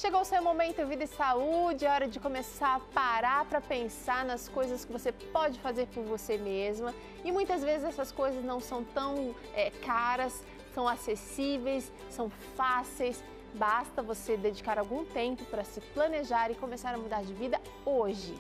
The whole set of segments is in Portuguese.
Chegou o seu momento Vida e Saúde, é hora de começar a parar para pensar nas coisas que você pode fazer por você mesma. E muitas vezes essas coisas não são tão caras, são acessíveis, são fáceis. Basta você dedicar algum tempo para se planejar e começar a mudar de vida hoje.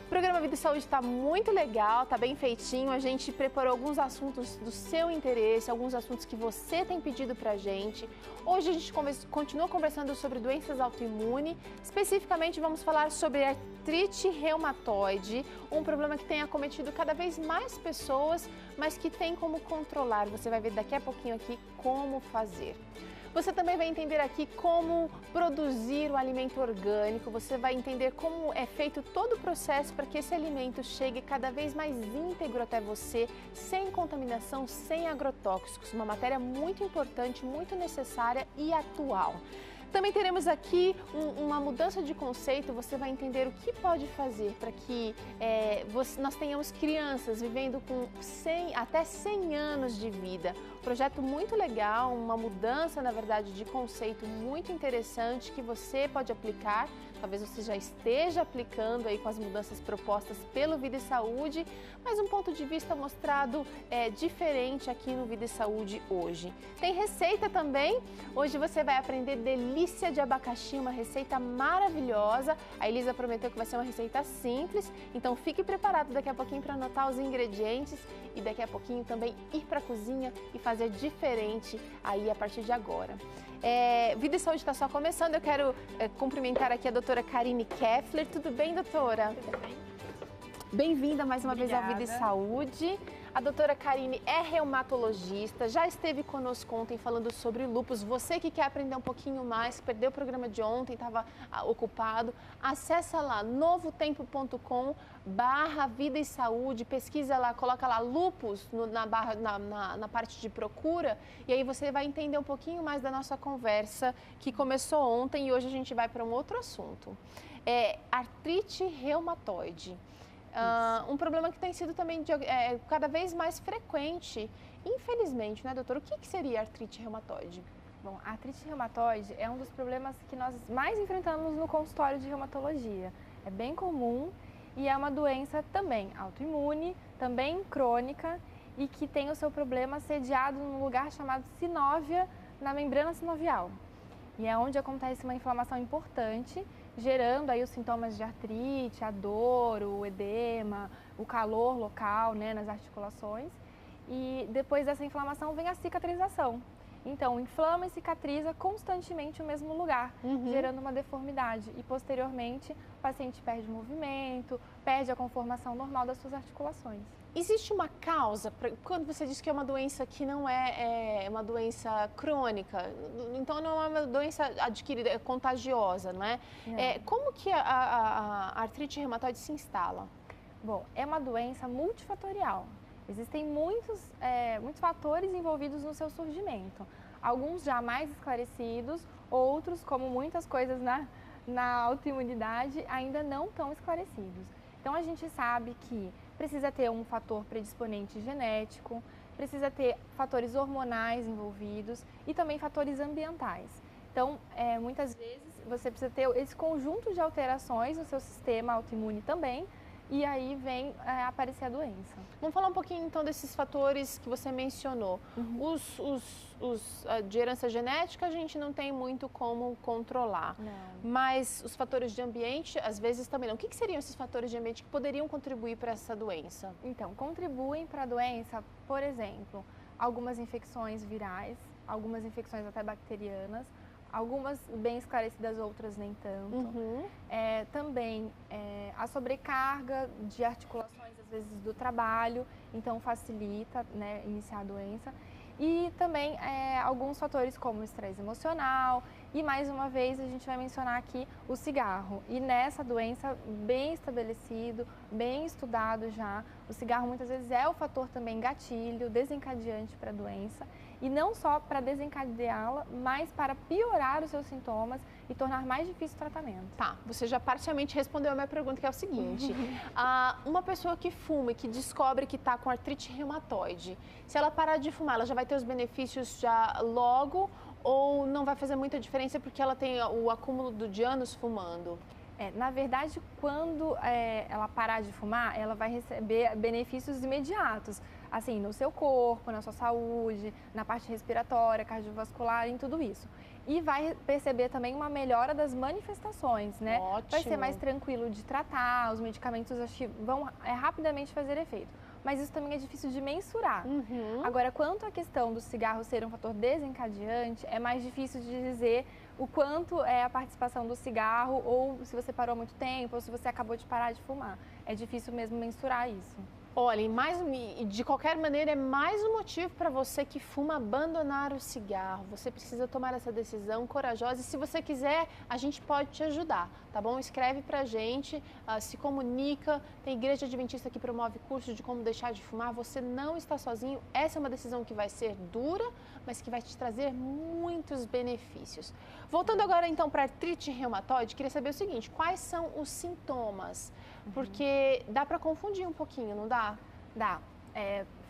O programa Vida e Saúde está muito legal, está bem feitinho. A gente preparou alguns assuntos do seu interesse, alguns assuntos que você tem pedido para a gente. Hoje a gente continua conversando sobre doenças autoimunes. Especificamente vamos falar sobre artrite reumatoide, um problema que tem acometido cada vez mais pessoas, mas que tem como controlar. Você vai ver daqui a pouquinho aqui como fazer. Você também vai entender aqui como produzir o alimento orgânico, você vai entender como é feito todo o processo para que esse alimento chegue cada vez mais íntegro até você, sem contaminação, sem agrotóxicos, uma matéria muito importante, muito necessária e atual. Também teremos aqui uma mudança de conceito, você vai entender o que pode fazer para que nós tenhamos crianças vivendo com até 100 anos de vida. Projeto muito legal, uma mudança, na verdade, de conceito muito interessante que você pode aplicar. Talvez você já esteja aplicando aí com as mudanças propostas pelo Vida e Saúde, mas um ponto de vista mostrado diferente aqui no Vida e Saúde hoje. Tem receita também. Hoje você vai aprender delícia de abacaxi, uma receita maravilhosa. A Elisa prometeu que vai ser uma receita simples, então fique preparado daqui a pouquinho para anotar os ingredientes e daqui a pouquinho também ir para a cozinha e fazer diferente aí a partir de agora. Vida e Saúde está só começando, eu quero cumprimentar aqui a doutora Karine Keffler. Tudo bem, doutora? Tudo bem. Bem-vinda mais uma vez ao Vida e Saúde. A doutora Karine é reumatologista, já esteve conosco ontem falando sobre lúpus. Você que quer aprender um pouquinho mais, perdeu o programa de ontem, estava ocupado, acessa lá novotempo.com/vida e saúde, pesquisa lá, coloca lá lúpus na parte de procura e aí você vai entender um pouquinho mais da nossa conversa que começou ontem e hoje a gente vai para um outro assunto. Artrite reumatoide. Um problema que tem sido também cada vez mais frequente, infelizmente, né, doutor? O que seria artrite reumatoide? Bom, a artrite reumatoide é um dos problemas que nós mais enfrentamos no consultório de reumatologia. É bem comum e é uma doença também autoimune, também crônica e que tem o seu problema sediado num lugar chamado sinóvia, na membrana sinovial. E é onde acontece uma inflamação importante, gerando aí os sintomas de artrite, a dor, o edema, o calor local, né, nas articulações. E depois dessa inflamação vem a cicatrização. Então, inflama e cicatriza constantemente o mesmo lugar, gerando uma deformidade. E posteriormente, o paciente perde movimento, perde a conformação normal das suas articulações. Existe uma causa, quando você diz que é uma doença que não é uma doença crônica, então não é uma doença adquirida, é contagiosa, não é? Como que a artrite reumatoide se instala? Bom, é uma doença multifatorial. Existem muitos fatores envolvidos no seu surgimento. Alguns já mais esclarecidos, outros, como muitas coisas na autoimunidade, ainda não tão esclarecidos. Então a gente sabe que precisa ter um fator predisponente genético, precisa ter fatores hormonais envolvidos e também fatores ambientais. Então, muitas vezes você precisa ter esse conjunto de alterações no seu sistema autoimune também, e aí vem aparecer a doença. Vamos falar um pouquinho então desses fatores que você mencionou. Os de herança genética a gente não tem muito como controlar, mas os fatores de ambiente às vezes também não. O que seriam esses fatores de ambiente que poderiam contribuir para essa doença? Então, contribuem para a doença, por exemplo, algumas infecções virais, algumas infecções até bacterianas, algumas bem esclarecidas, outras nem tanto. Também a sobrecarga de articulações, às vezes, do trabalho, então facilita, né, iniciar a doença. E também alguns fatores como o estresse emocional e, mais uma vez, a gente vai mencionar aqui o cigarro. E nessa doença, bem estabelecido, bem estudado já, o cigarro muitas vezes é o fator também gatilho, desencadeante para a doença. E não só para desencadeá-la, mas para piorar os seus sintomas e tornar mais difícil o tratamento. Tá, você já parcialmente respondeu a minha pergunta, que é o seguinte. Uma pessoa que fuma e que descobre que está com artrite reumatoide, se ela parar de fumar, ela já vai ter os benefícios já logo ou não vai fazer muita diferença porque ela tem o acúmulo de anos fumando? Na verdade, quando ela parar de fumar, ela vai receber benefícios imediatos, assim, no seu corpo, na sua saúde, na parte respiratória, cardiovascular, em tudo isso. E vai perceber também uma melhora das manifestações, né? Ótimo. Vai ser mais tranquilo de tratar, os medicamentos acho que vão rapidamente fazer efeito. Mas isso também é difícil de mensurar. Agora, quanto à questão do cigarro ser um fator desencadeante, é mais difícil de dizer o quanto é a participação do cigarro, ou se você parou há muito tempo, ou se você acabou de parar de fumar. É difícil mesmo mensurar isso. Olha, de qualquer maneira, é mais um motivo para você que fuma abandonar o cigarro. Você precisa tomar essa decisão corajosa e se você quiser, a gente pode te ajudar, tá bom? Escreve pra gente, se comunica. Tem Igreja Adventista que promove cursos de como deixar de fumar. Você não está sozinho. Essa é uma decisão que vai ser dura, mas que vai te trazer muitos benefícios. Voltando agora então para artrite reumatoide, queria saber o seguinte, quais são os sintomas? Porque dá para confundir um pouquinho, não dá? Dá.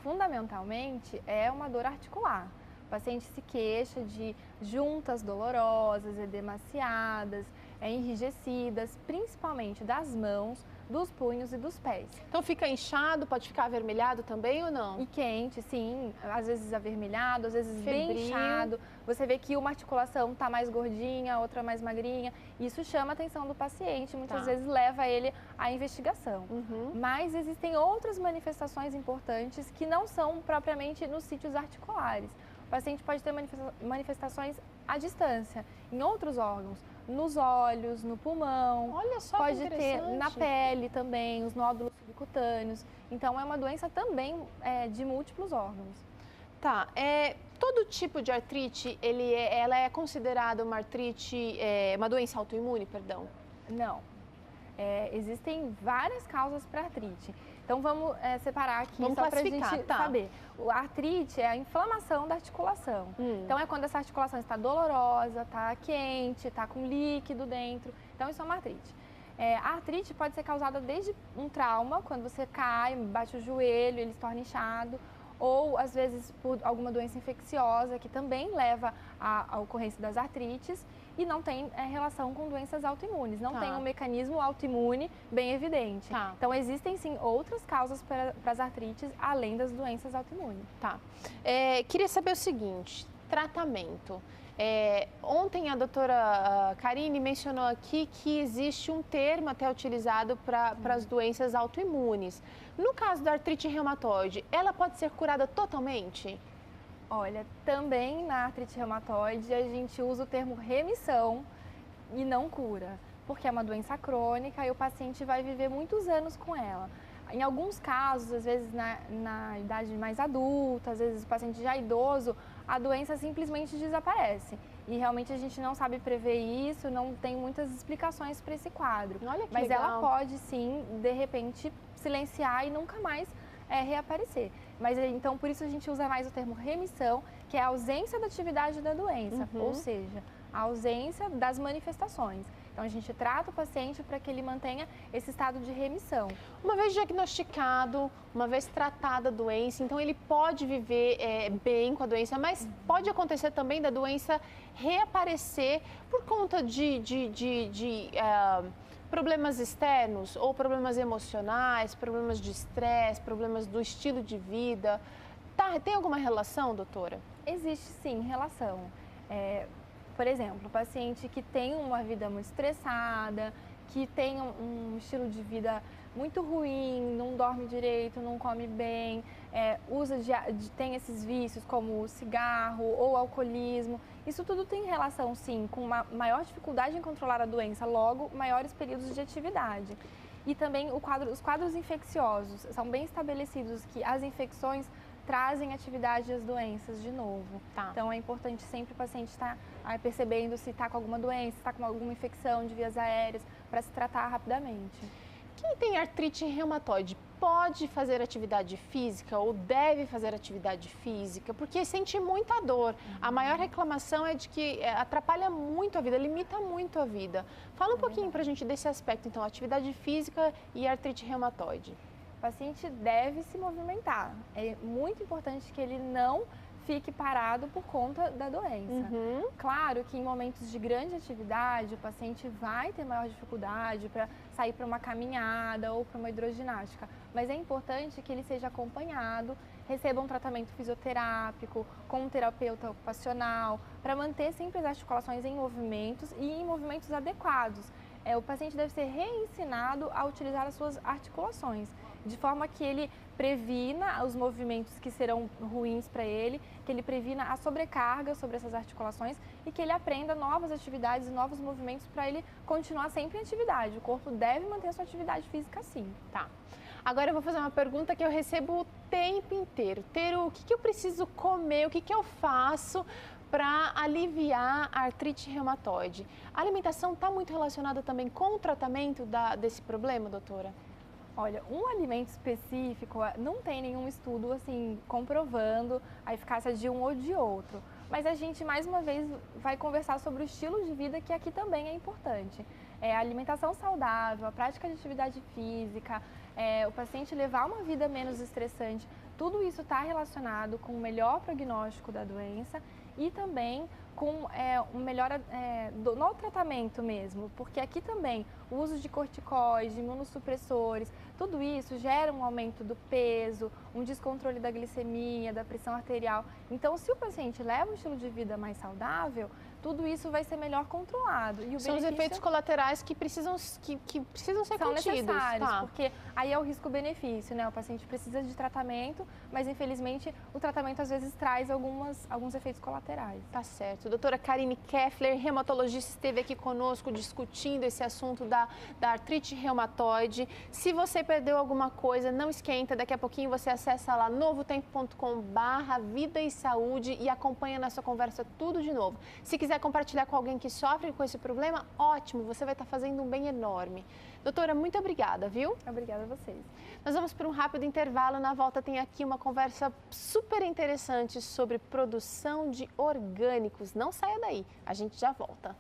Fundamentalmente, é uma dor articular. O paciente se queixa de juntas dolorosas, edemaciadas, enrijecidas, principalmente das mãos, dos punhos e dos pés. Então fica inchado, pode ficar avermelhado também ou não? E quente, sim. Às vezes avermelhado, às vezes febril. Bem inchado. Você vê que uma articulação está mais gordinha, outra mais magrinha. Isso chama a atenção do paciente, muitas vezes leva ele à investigação. Mas existem outras manifestações importantes que não são propriamente nos sítios articulares. O paciente pode ter manifestações à distância, em outros órgãos, nos olhos, no pulmão. Olha só, pode ter na pele também, os nódulos subcutâneos. Então, é uma doença também de múltiplos órgãos. Tá, todo tipo de artrite, ela é considerada uma artrite, uma doença autoimune, perdão? Não. Existem várias causas para artrite. Então, vamos separar aqui só para a gente saber. A artrite é a inflamação da articulação. Então, é quando essa articulação está dolorosa, está quente, está com líquido dentro. Então, isso é uma artrite. A artrite pode ser causada desde um trauma, quando você cai, bate o joelho, ele se torna inchado, ou às vezes por alguma doença infecciosa que também leva à ocorrência das artrites e não tem relação com doenças autoimunes, não tem um mecanismo autoimune bem evidente. Então existem sim outras causas para as artrites além das doenças autoimunes. Queria saber o seguinte, tratamento. Ontem a doutora Karine mencionou aqui que existe um termo até utilizado para as doenças autoimunes. No caso da artrite reumatoide, ela pode ser curada totalmente? Olha, também na artrite reumatoide a gente usa o termo remissão e não cura, porque é uma doença crônica e o paciente vai viver muitos anos com ela. Em alguns casos, às vezes na idade mais adulta, às vezes o paciente já idoso, a doença simplesmente desaparece. E realmente a gente não sabe prever isso, não tem muitas explicações para esse quadro. Olha que Mas legal. ela pode sim, de repente, silenciar e nunca mais reaparecer. Mas então por isso a gente usa mais o termo remissão, que é a ausência da atividade da doença, ou seja, a ausência das manifestações. Então a gente trata o paciente para que ele mantenha esse estado de remissão. Uma vez diagnosticado, uma vez tratada a doença, então ele pode viver bem com a doença, mas pode acontecer também da doença reaparecer por conta de problemas externos ou problemas emocionais, problemas de estresse, problemas do estilo de vida. Tem alguma relação, doutora? Existe sim relação. Por exemplo, o paciente que tem uma vida muito estressada, que tem um estilo de vida muito ruim, não dorme direito, não come bem, tem esses vícios como o cigarro ou alcoolismo. Isso tudo tem relação, sim, com uma maior dificuldade em controlar a doença, logo, maiores períodos de atividade. E também os quadros infecciosos, são bem estabelecidos que as infecções trazem atividade às doenças de novo. Então, é importante sempre o paciente estar percebendo se está com alguma doença, se está com alguma infecção de vias aéreas, para se tratar rapidamente. Quem tem artrite reumatoide pode fazer atividade física ou deve fazer atividade física? Porque sente muita dor. A maior reclamação é de que atrapalha muito a vida, limita muito a vida. Fala um pouquinho para a gente desse aspecto, então, atividade física e artrite reumatoide. O paciente deve se movimentar. É muito importante que ele não fique parado por conta da doença. Claro que em momentos de grande atividade, o paciente vai ter maior dificuldade para sair para uma caminhada ou para uma hidroginástica, mas é importante que ele seja acompanhado, receba um tratamento fisioterápico, com um terapeuta ocupacional, para manter sempre as articulações em movimentos e em movimentos adequados. O paciente deve ser reensinado a utilizar as suas articulações, de forma que ele previna os movimentos que serão ruins para ele, que ele previna a sobrecarga sobre essas articulações e que ele aprenda novas atividades e novos movimentos para ele continuar sempre em atividade. O corpo deve manter a sua atividade física sim. Tá. Agora eu vou fazer uma pergunta que eu recebo o tempo inteiro. Teru, o que eu preciso comer, o que eu faço para aliviar a artrite reumatoide? A alimentação está muito relacionada também com o tratamento desse problema, doutora? Olha, um alimento específico, não tem nenhum estudo assim comprovando a eficácia de um ou de outro. Mas a gente, mais uma vez, vai conversar sobre o estilo de vida, que aqui também é importante. A alimentação saudável, a prática de atividade física, o paciente levar uma vida menos estressante, tudo isso está relacionado com o melhor prognóstico da doença e também com um melhor no tratamento mesmo, porque aqui também o uso de corticoides, imunossupressores, tudo isso gera um aumento do peso, um descontrole da glicemia, da pressão arterial. Então, se o paciente leva um estilo de vida mais saudável, tudo isso vai ser melhor controlado. E são os efeitos colaterais que precisam ser são contidos. Necessários, porque aí é o risco-benefício, né? O paciente precisa de tratamento, mas infelizmente o tratamento às vezes traz alguns efeitos colaterais. Tá certo. Doutora Karine Keffler, reumatologista, esteve aqui conosco discutindo esse assunto da artrite reumatoide. Se você perdeu alguma coisa, não esquenta, daqui a pouquinho você acessa lá novotempo.com/vida e saúde e acompanha na sua conversa tudo de novo. Se quiser compartilhar com alguém que sofre com esse problema, ótimo, você vai estar fazendo um bem enorme. Doutora, muito obrigada, viu? Obrigada a vocês. Nós vamos para um rápido intervalo, na volta tem aqui uma conversa super interessante sobre produção de orgânicos. Não saia daí, a gente já volta.